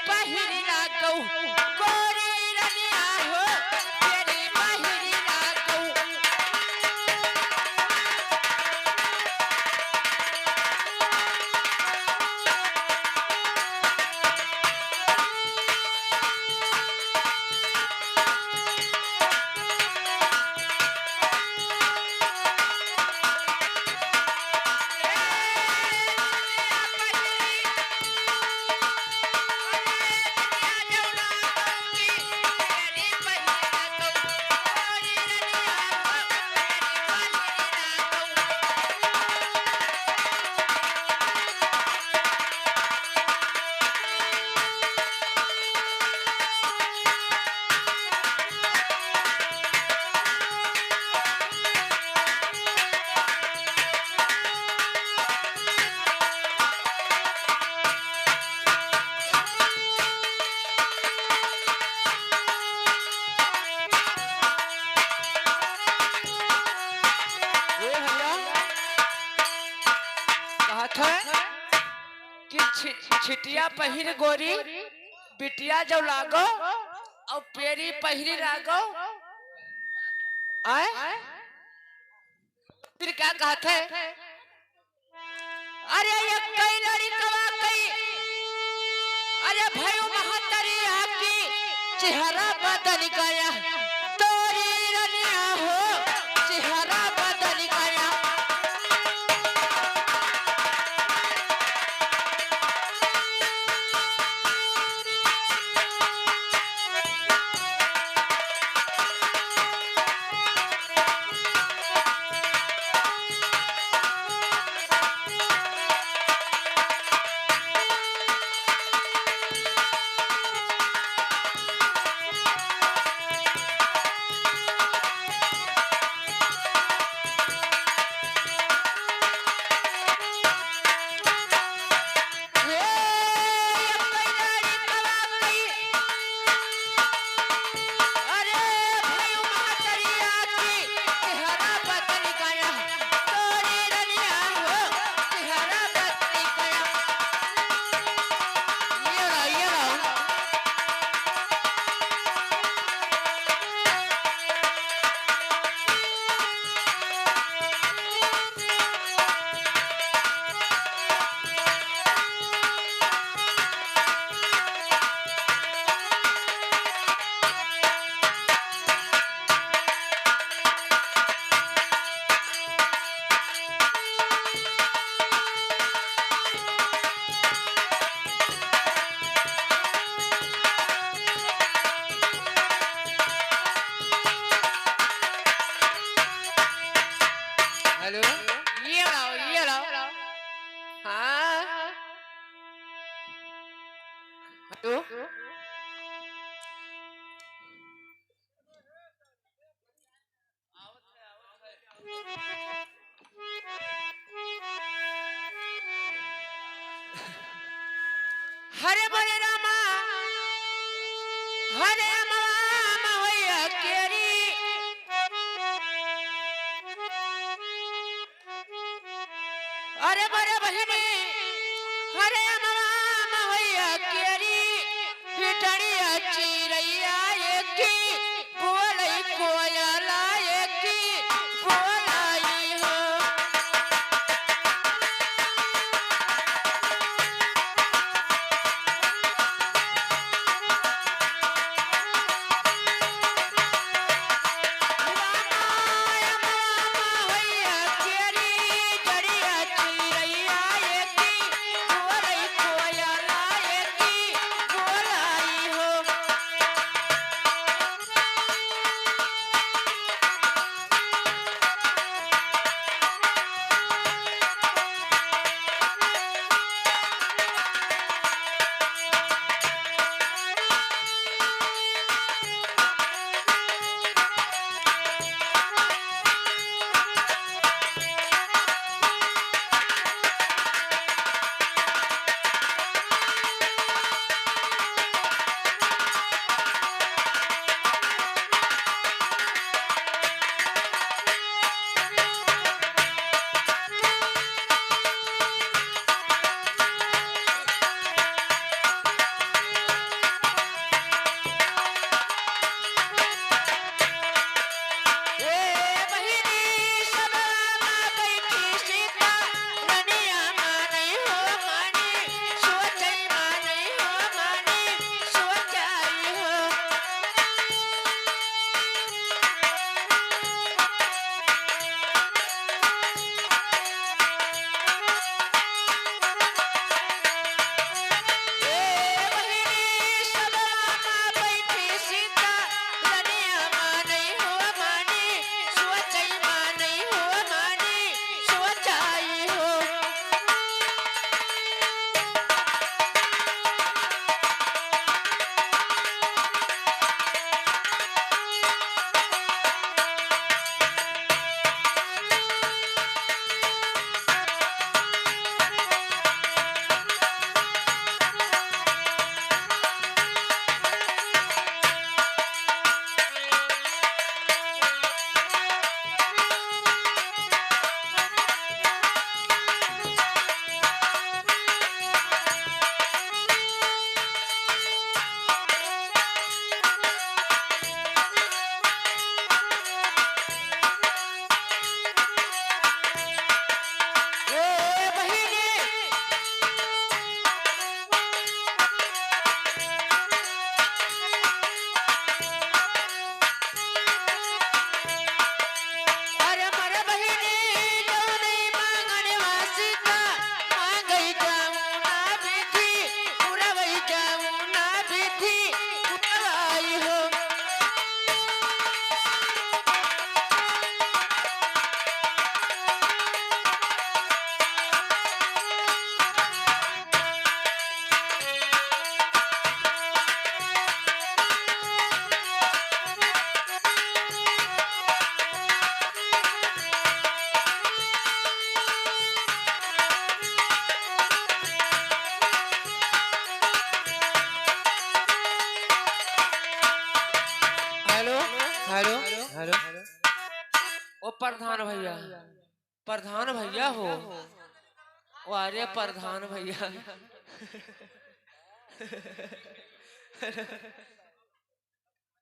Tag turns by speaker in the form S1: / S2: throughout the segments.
S1: पहिरी लागौ गोरी रनिया हो पेरी पहिरी लागौ छिटिया पहिर गोरी बिटिया जो लागो और पेरी पहिरी लागो आए फिर क्या कहते अरे ये कई लड़ी कवा कई अरे भयो महतरी आकी चेहरा बदल गया तोरी रनिया हो चेहरा बदल गया हेलो ये लो हाँ हेलो हरे बोले रामा हरे मामा होया केरी अरे बड़े बहिनी हरे मामा होया केरी हिटड़िया चिरैया एकी बोलई कोयला एकी बोलाई हो हेलो हेलो ओ प्रधान भैया हो ओ अरे प्रधान भैया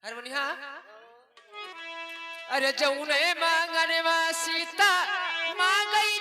S1: हारमोनिया अरे जौने मांगने वा सीता मांगई